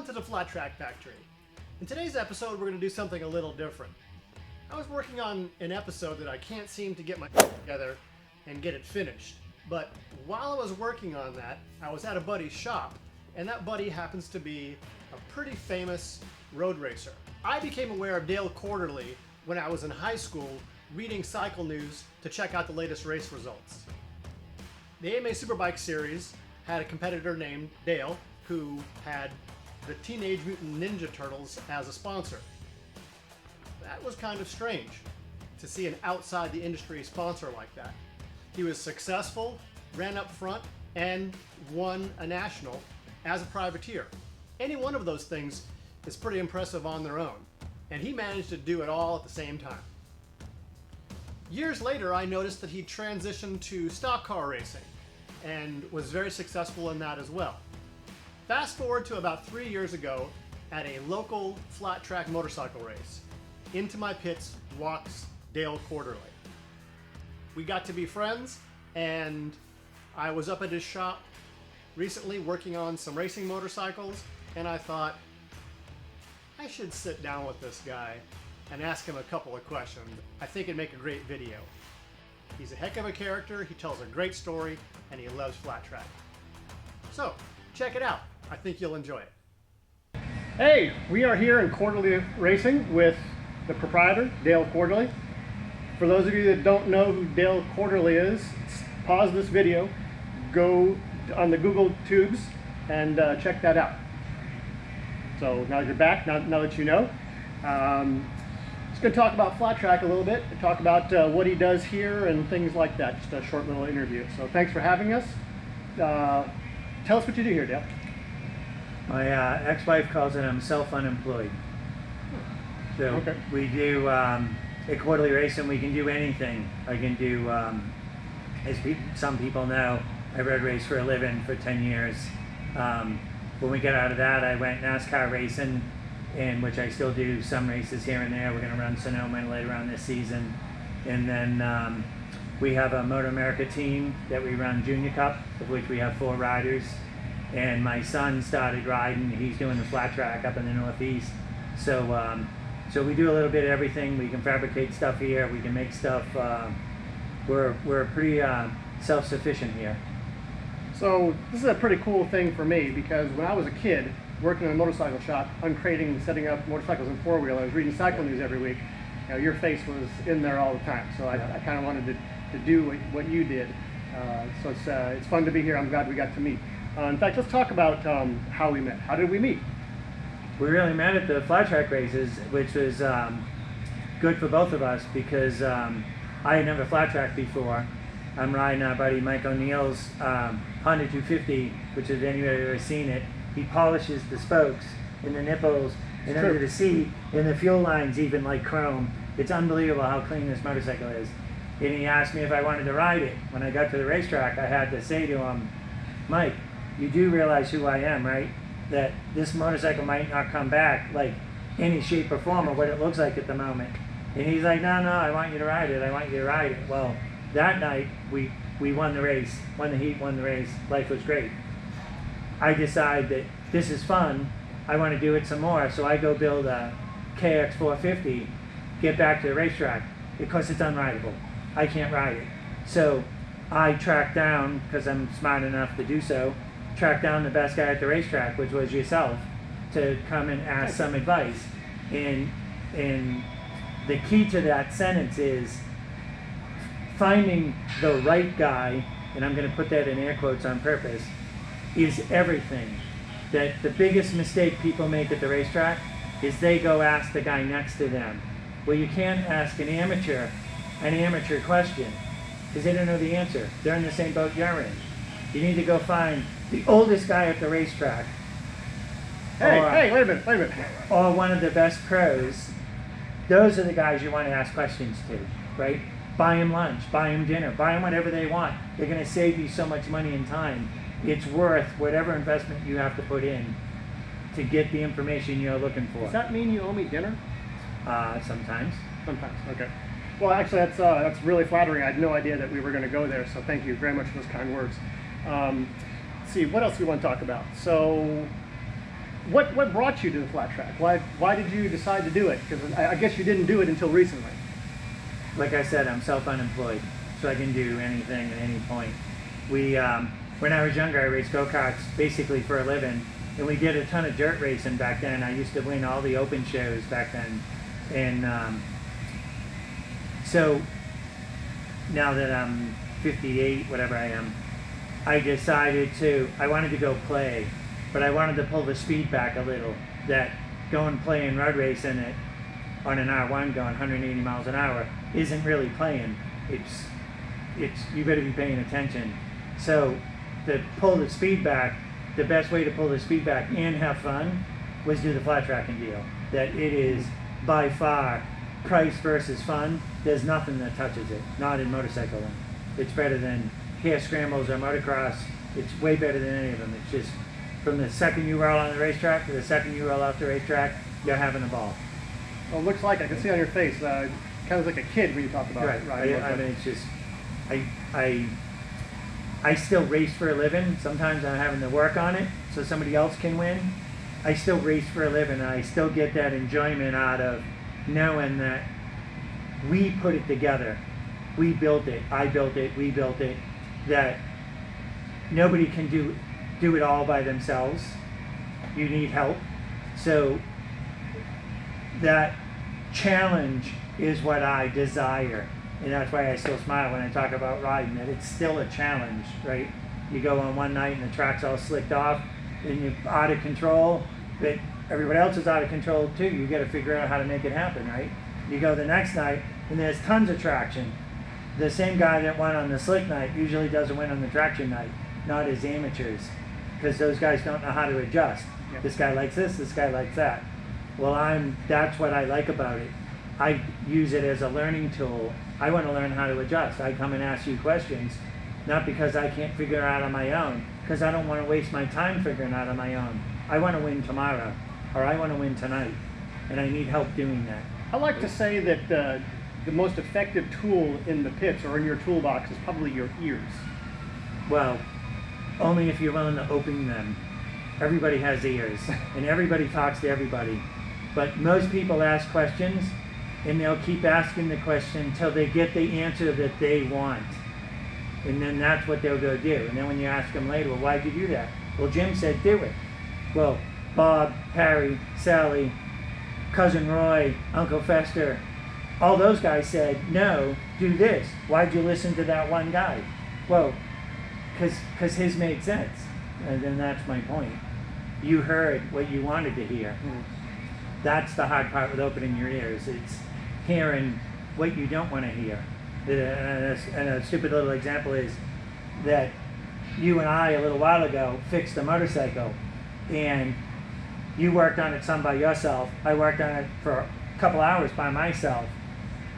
to the Flat Track Factory. In today's episode, we're going to do something a little different. I was working on an episode that I can't seem to get my together and get it finished. But while I was working on that, I was at a buddy's shop, and that buddy happens to be a pretty famous road racer. I became aware of Dale Quarterley when I was in high school reading cycle news to check out the latest race results. The AMA Superbike Series had a competitor named Dale who had the Teenage Mutant Ninja Turtles as a sponsor. That was kind of strange to see an outside the industry sponsor like that. He was successful, ran up front, and won a national as a privateer. Any one of those things is pretty impressive on their own, and he managed to do it all at the same time. Years later, I noticed that he transitioned to stock car racing and was very successful in that as well. Fast forward to about 3 years ago at a local flat track motorcycle race. Into my pits walks Dale Quarterley. We got to be friends, and I was up at his shop recently working on some racing motorcycles, and I thought, I should sit down with this guy and ask him a couple of questions. I think it'd make a great video. He's a heck of a character, he tells a great story, and he loves flat track. So, check it out. I think you'll enjoy it. Hey, we are here in Quarterley Racing with the proprietor, Dale Quarterley. For those of you that don't know who Dale Quarterley is, pause this video, go on the Google tubes, and check that out. So now that you're back, now that you know, just going to talk about flat track a little bit, and talk about what he does here and things like that. Just a short little interview. So thanks for having us. Tell us what you do here, Dale. My ex-wife calls it I'm self-unemployed. So okay. We do, at Quarterley Racing, we can do anything. I can do, as some people know, I road race for a living for 10 years. When we get out of that, I went NASCAR racing, in which I still do some races here and there. We're going to run Sonoma later on this season. And then we have a Motor America team that we run Junior Cup, of which we have 4 riders. And my son started riding. He's doing the flat track up in the Northeast. So so we do a little bit of everything. We can fabricate stuff here. We can make stuff. We're pretty self-sufficient here. So this is a pretty cool thing for me, because when I was a kid working in a motorcycle shop, uncrating and setting up motorcycles and four-wheelers, reading cycle news every week, you know, your face was in there all the time. So I kind of wanted to do what you did. So it's fun to be here. I'm glad we got to meet. In fact, let's talk about how we met. How did we meet? We really met at the flat track races, which was good for both of us, because I had never flat tracked before. I'm riding our buddy Mike O'Neill's Honda 250, which if anybody ever seen it, he polishes the spokes and the nipples and under the seat, and the fuel lines even like chrome. It's unbelievable how clean this motorcycle is. And he asked me if I wanted to ride it. When I got to the racetrack, I had to say to him, Mike, you do realize who I am, right? That this motorcycle might not come back like any shape or form or what it looks like at the moment. And he's like, no, I want you to ride it. I want you to ride it. Well, that night we won the race, won the heat, won the race. Life was great. I decide that this is fun. I want to do it some more. So I go build a KX 450, get back to the racetrack, because it's unrideable. I can't ride it. So I track down, because I'm smart enough to do so, track down the best guy at the racetrack, which was yourself, to come and ask some advice. And the key to that sentence is finding the right guy, and I'm going to put that in air quotes on purpose, is everything. That the biggest mistake people make at the racetrack is they go ask the guy next to them. Well, you can't ask an amateur question, because they don't know the answer. They're in the same boat you're in. You need to go find the oldest guy at the racetrack. Hey, wait a minute. Or one of the best pros. Those are the guys you want to ask questions to, right? Buy them lunch, buy them dinner, buy them whatever they want. They're going to save you so much money and time. It's worth whatever investment you have to put in to get the information you're looking for. Does that mean you owe me dinner? Sometimes. Sometimes, okay. Well, actually, that's really flattering. I had no idea that we were going to go there, so thank you very much for those kind words. Let's see, what else do we want to talk about? So what brought you to the flat track? Why did you decide to do it? Because I guess you didn't do it until recently. Like I said, I'm self-unemployed, so I can do anything at any point. We, when I was younger, I raced go-karts basically for a living, and we did a ton of dirt racing back then. I used to win all the open shows back then, and so now that I'm 58, whatever I am, I decided I wanted to go play, but I wanted to pull the speed back a little. That going playing road racing it on an R1 going 180 miles an hour isn't really playing. It's you better be paying attention. So to pull the speed back, the best way to pull the speed back and have fun was do the flat tracking deal. That it is by far price versus fun. There's nothing that touches it. Not in motorcycling. It's better than hare scrambles or motocross. It's way better than any of them. It's just from the second you roll on the racetrack to the second you roll off the racetrack, you're having a ball. Well, it looks like I can see on your face, kind of like a kid when you talk about right. riding. I mean, it's just, I still race for a living. Sometimes I'm having to work on it so somebody else can win. I still race for a living, and I still get that enjoyment out of knowing that we put it together. We built it. I built it. We built it. That nobody can do it all by themselves. You need help. So that challenge is what I desire. And that's why I still smile when I talk about riding, that it's still a challenge, right? You go on one night and the track's all slicked off and you're out of control, but everybody else is out of control too. You got to figure out how to make it happen, right? You go the next night and there's tons of traction. The same guy that won on the slick night usually doesn't win on the traction night, not as amateurs, because those guys don't know how to adjust. Yep. This guy likes this guy likes that. Well, that's what I like about it. I use it as a learning tool. I want to learn how to adjust. I come and ask you questions, not because I can't figure it out on my own, because I don't want to waste my time figuring it out on my own. I want to win tomorrow, or I want to win tonight, and I need help doing that. I like to say that the most effective tool in the pits or in your toolbox is probably your ears. Well, only if you're willing to open them. Everybody has ears, and everybody talks to everybody. But most people ask questions, and they'll keep asking the question until they get the answer that they want. And then that's what they'll go do. And then when you ask them later, well, why'd you do that? Well, Jim said do it. Well, Bob, Harry, Sally, Cousin Roy, Uncle Fester, all those guys said, no, do this. Why'd you listen to that one guy? Well, because his made sense. And then that's my point. You heard what you wanted to hear. That's the hard part with opening your ears. It's hearing what you don't want to hear. And a stupid little example is that you and I, a little while ago, fixed a motorcycle. And you worked on it some by yourself. I worked on it for a couple hours by myself.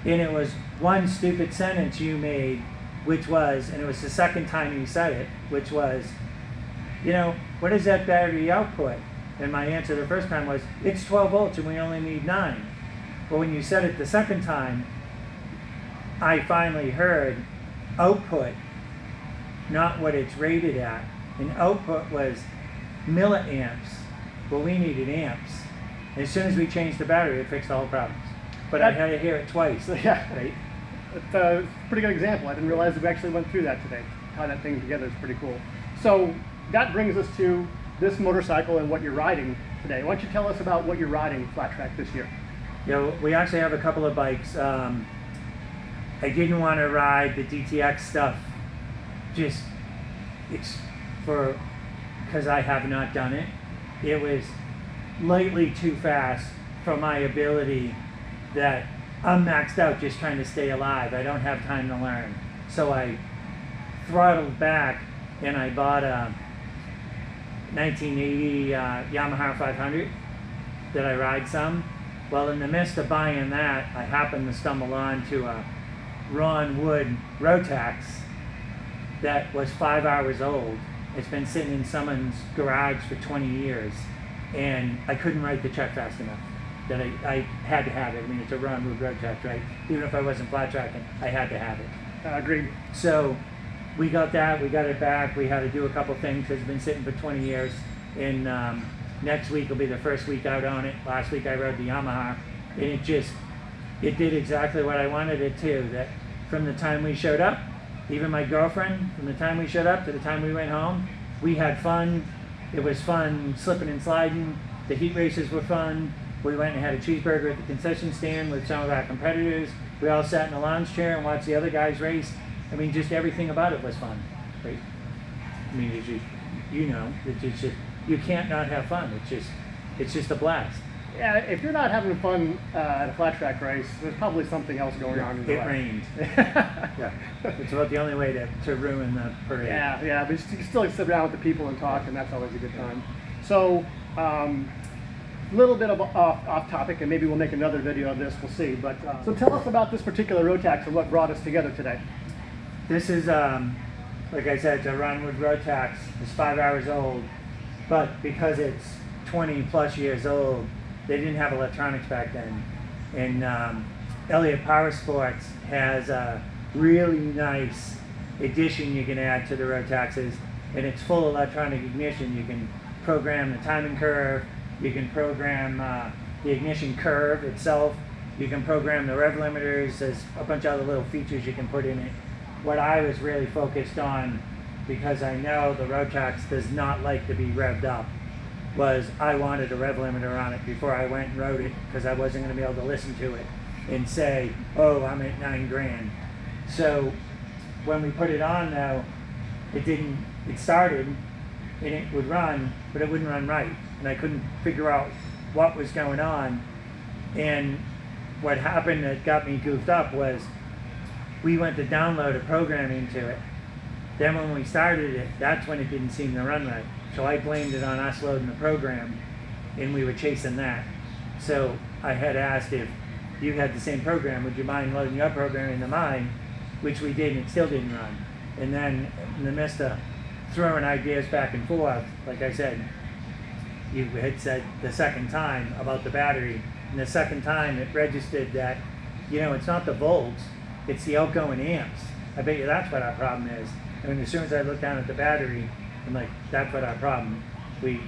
And it was one stupid sentence you made, which was, and it was the second time you said it, which was, you know, what is that battery output? And my answer the first time was, it's 12 volts and we only need 9. Well, when you said it the second time, I finally heard output, not what it's rated at. And output was milliamps. Well, we needed amps. And as soon as we changed the battery, it fixed all problems. But I had to hear it twice. Yeah, right? It's a pretty good example. I didn't realize that we actually went through that today. How that thing together is pretty cool. So that brings us to this motorcycle and what you're riding today. Why don't you tell us about what you're riding flat track this year? Yeah, we actually have a couple of bikes. I didn't want to ride the DTX stuff. Just, it's because I have not done it. It was lightly too fast for my ability, that I'm maxed out just trying to stay alive. I don't have time to learn. So I throttled back and I bought a 1980 Yamaha 500 that I ride some. Well, in the midst of buying that, I happened to stumble onto a Wood Rotax that was 5 hours old. It's been sitting in someone's garage for 20 years, and I couldn't write the check fast enough. That I had to have it. I mean, it's a Wood Rotax, right? Even if I wasn't flat tracking, I had to have it. Agreed. So we got that, we got it back, we had to do a couple things because it's been sitting for 20 years, and Next week will be the first week out on it. Last week I rode the Yamaha, and it did exactly what I wanted it to. That from the time we showed up, even my girlfriend, from the time we showed up to the time we went home, we had fun. It was fun slipping and sliding. The heat races were fun. We went and had a cheeseburger at the concession stand with some of our competitors. We all sat in a lounge chair and watched the other guys race. I mean, just everything about it was fun. Right? I mean, it's just, it's just, you can't not have fun. It's just a blast. Yeah, if you're not having fun at a flat track race, there's probably something else going on in your life. It rained. Yeah, it's about the only way to ruin the parade. Yeah, but you can still sit around with the people and talk, and that's always a good time. So, little bit of off topic, and maybe we'll make another video of this. We'll see. But so tell us about this particular Rotax and what brought us together today. This is, like I said, it's a Wood Rotax. It's 5 hours old, but because it's 20 plus years old, they didn't have electronics back then. And Elliott Power Sports has a really nice addition you can add to the Rotaxes, and it's full electronic ignition. You can program the timing curve, you can program the ignition curve itself, you can program the rev limiters. There's a bunch of other little features you can put in it. What I was really focused on, because I know the Rotax does not like to be revved up, was I wanted a rev limiter on it before I went and rode it, because I wasn't going to be able to listen to it and say, oh, I'm at $9,000. So when we put it on, though, it started and it would run, but it wouldn't run right, and I couldn't figure out what was going on. And what happened that got me goofed up was we went to download a program into it. Then when we started it, that's when it didn't seem to run right. So I blamed it on us loading the program, and we were chasing that. So I had asked if you had the same program, would you mind loading your program into mine, which we did, and it still didn't run. And then in the midst of throwing ideas back and forth, like I said, you had said the second time about the battery, and the second time it registered that, it's not the volts, it's the outgoing amps. I bet you that's what our problem is. And as soon as I looked down at the battery, I'm like, that's what our problem. We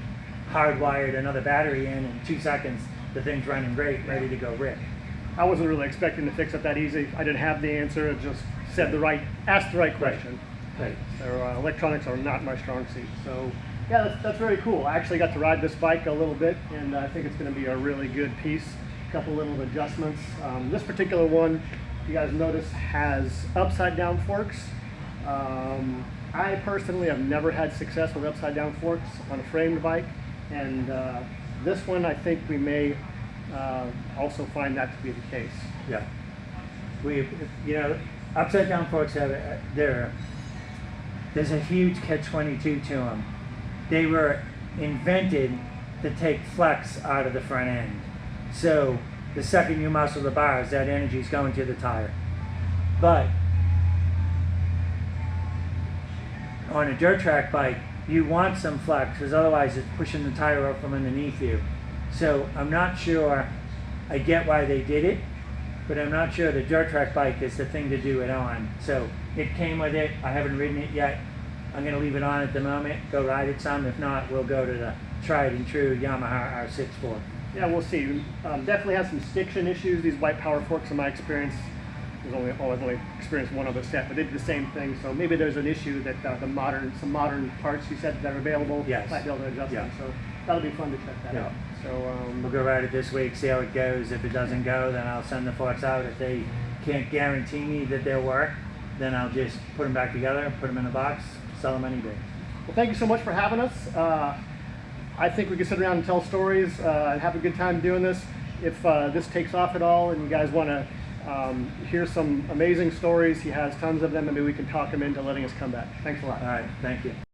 hardwired another battery in 2 seconds, the thing's running great, ready to go rip. I wasn't really expecting to fix it that easy. I didn't have the answer. It just asked the right question. Right. So electronics are not my strong suit. So yeah, that's very cool. I actually got to ride this bike a little bit, and I think it's going to be a really good piece. A couple little adjustments. This particular one, you guys notice, has upside down forks. I personally have never had success with upside down forks on a framed bike, and this one I think we may also find that to be the case. Yeah. Upside down forks there's a huge catch-22 to them. They were invented to take flex out of the front end. So the second you muscle the bars, that energy is going to the tire. But on a dirt track bike, you want some flex, because otherwise it's pushing the tire up from underneath you. So I'm not sure, I get why they did it, but I'm not sure the dirt track bike is the thing to do it on. So it came with it. I haven't ridden it yet. I'm going to leave it on at the moment, go ride it some. If not, we'll go to the tried and true Yamaha R6 fork. Yeah, we'll see. Definitely has some stiction issues, these white power forks, in my experience. I've only experienced one other set, but they did the same thing. So maybe there's an issue that some modern parts you said that are available, yes, might be able to adjust them. So that'll be fun to check that out. So we'll go ride it this week, see how it goes. If it doesn't go, then I'll send the forks out. If they can't guarantee me that they'll work, then I'll just put them back together, put them in a box, sell them any day. Well, thank you so much for having us. I think we can sit around and tell stories and have a good time doing this. If this takes off at all and you guys want to hear some amazing stories, he has tons of them, and maybe we can talk him into letting us come back. Thanks a lot. All right, thank you.